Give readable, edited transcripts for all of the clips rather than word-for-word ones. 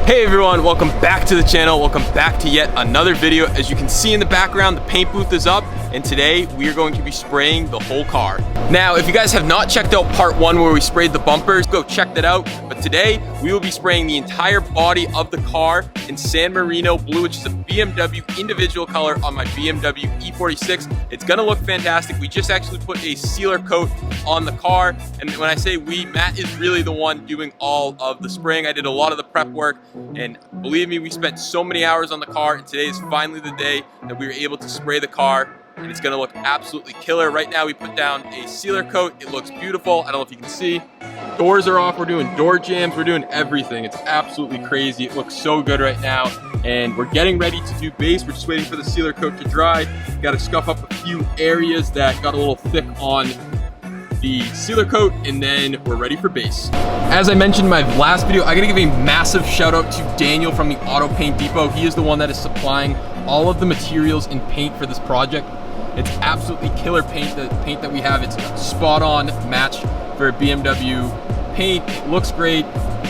Hey everyone, welcome back to the channel. Welcome back to yet another video. As you can see in the background, the paint booth is up, and today we are going to be spraying the whole car. Now, if you guys have not checked out part one where we sprayed the bumpers, go check that out. But today we will be spraying the entire body of the car in San Marino Blue, which is a BMW individual color on my BMW E46. It's gonna look fantastic. We just actually put a sealer coat on the car. And when I say we, Matt is really the one doing all of the spraying. I did a lot of the prep work. And believe me, we spent so many hours on the car, and today is finally the day that we were able to spray the car, and it's gonna look absolutely killer. Right now we put down a sealer coat. It looks beautiful. I don't know if you can see. Doors are off, we're doing door jams, we're doing everything. It's absolutely crazy. It looks so good right now. And we're getting ready to do base. We're just waiting for the sealer coat to dry. Got to scuff up a few areas that got a little thick on the sealer coat, and then we're ready for base. As I mentioned in my last video, I gotta give a massive shout out to Daniel from the Auto Paint Depot. He is the one that is supplying all of the materials and paint for this project. It's absolutely killer paint. The paint that we have, it's spot on match for a BMW paint. It looks great,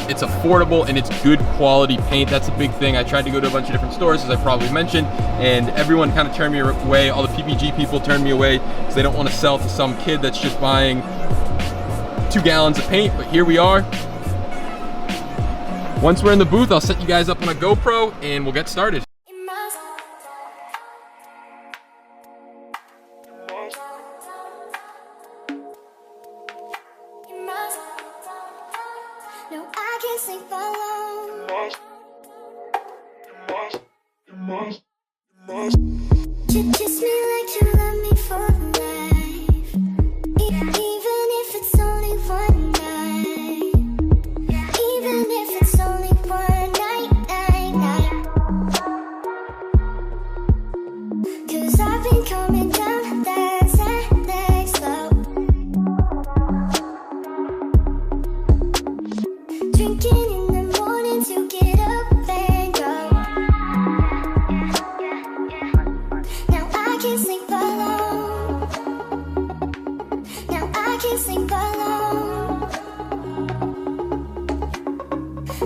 it's affordable, and it's good quality paint. That's a big thing. I tried to go to a bunch of different stores, as I probably mentioned, and everyone kind of turned me away. All the PPG people turned me away because they don't want to sell to some kid that's just buying 2 gallons of paint. But here we are. Once we're in the booth, I'll set you guys up on a GoPro and we'll get started. No, I can't sing for long. Kiss me like you love me for life, even if it's only one night, even if it's only one night. 'Cause I've been coming down that slope, drinking in the morning to get up and go. Now I can't sleep alone. Now I can't sleep alone.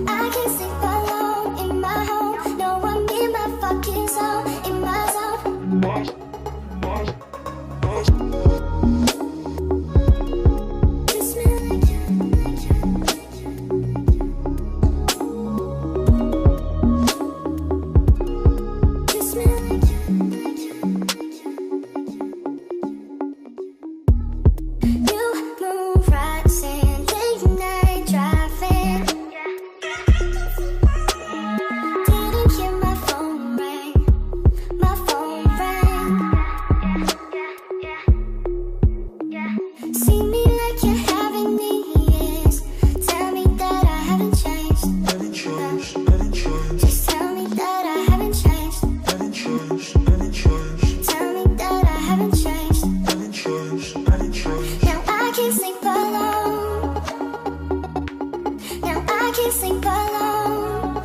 I can't sleep alone in my home. No, I'm in my fucking zone, in my zone. Kiss me like kiss me like you move right, saying late night driving. Didn't hear my phone ring, my phone rang. See me like you're having these. Tell me that I haven't changed. Just tell me that I haven't changed. Tell me that I haven't changed. Now I can't sleep alone. Now I can't sleep alone.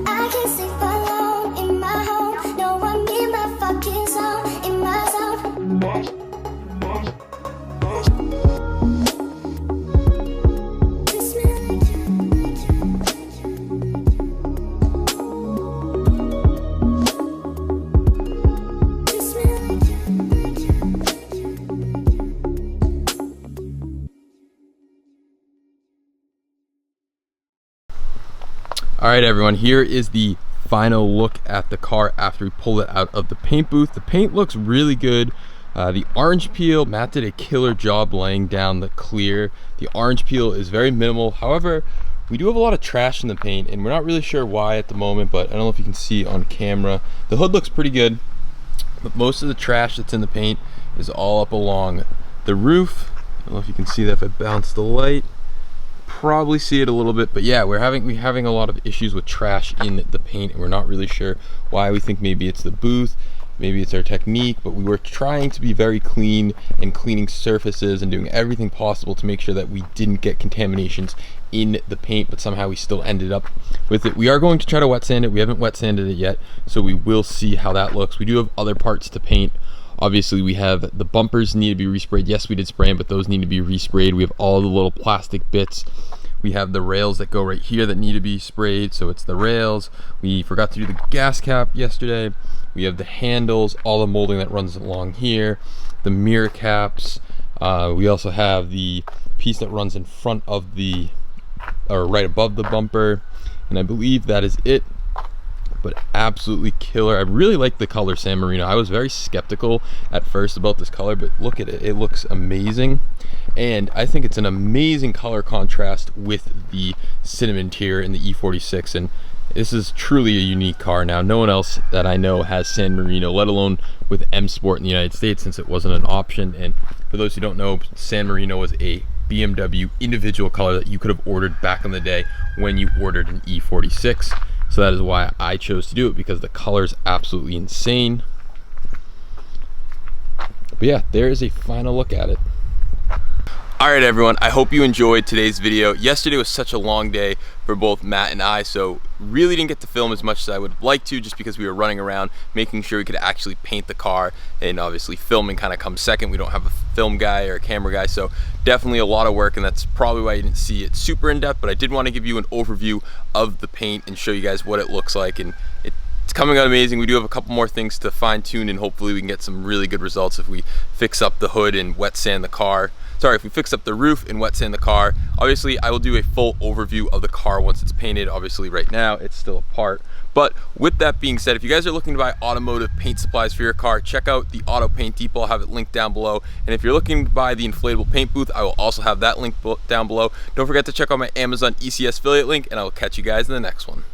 I can't sleep alone in my home. No, I'm in my fucking zone, in my zone. Kiss me like kiss me All right, everyone, here is the final look at the car after we pull it out of the paint booth. The paint looks really good. The orange peel, Matt did a killer job laying down the clear. The orange peel is very minimal. However, we do have a lot of trash in the paint, and we're not really sure why at the moment, but I don't know if you can see on camera. The hood looks pretty good, but most of the trash that's in the paint is all up along the roof. I don't know if you can see that if I bounce the light. Probably see it a little bit, but yeah, we're having a lot of issues with trash in the paint, and we're not really sure why. We think maybe it's the booth, maybe it's our technique, but we were trying to be very clean and cleaning surfaces and doing everything possible to make sure that we didn't get contaminations in the paint, but somehow we still ended up with it. We are going to try to wet sand it. We haven't wet sanded it yet, so we will see how that looks. We do have other parts to paint. Obviously, we have the bumpers need to be resprayed. Yes, we did spray them, but those need to be resprayed. We have all the little plastic bits We have the rails that go right here that need to be sprayed, so it's the rails. We forgot to do the gas cap yesterday. We have the handles, all the molding that runs along here, the mirror caps. We also have the piece that runs in front of the, or right above the bumper, and I believe that is it. But absolutely killer. I really like the color San Marino. I was very skeptical at first about this color, but look at it. It looks amazing. And I think it's an amazing color contrast with the cinnamon tier in the E46. And this is truly a unique car. Now, no one else that I know has San Marino, let alone with M Sport in the United States, since it wasn't an option. And for those who don't know, San Marino was a BMW individual color that you could have ordered back in the day when you ordered an E46. So that is why I chose to do it, because the color is absolutely insane. But yeah, there is a final look at it. All right, everyone, I hope you enjoyed today's video. Yesterday was such a long day for both Matt and I, so really didn't get to film as much as I would like to, just because we were running around making sure we could actually paint the car, and obviously filming kind of comes second. We don't have a film guy or a camera guy, so definitely a lot of work, and that's probably why you didn't see it super in depth, but I did want to give you an overview of the paint and show you guys what it looks like, and it's coming out amazing. We do have a couple more things to fine tune, and hopefully we can get some really good results if we fix up the hood and wet sand the car. Sorry, if we fix up the roof and wet sand the car. Obviously, I will do a full overview of the car once it's painted. Obviously, right now, it's still apart. But with that being said, if you guys are looking to buy automotive paint supplies for your car, check out the Auto Paint Depot. I'll have it linked down below. And if you're looking to buy the inflatable paint booth, I will also have that link down below. Don't forget to check out my Amazon ECS affiliate link, and I will catch you guys in the next one.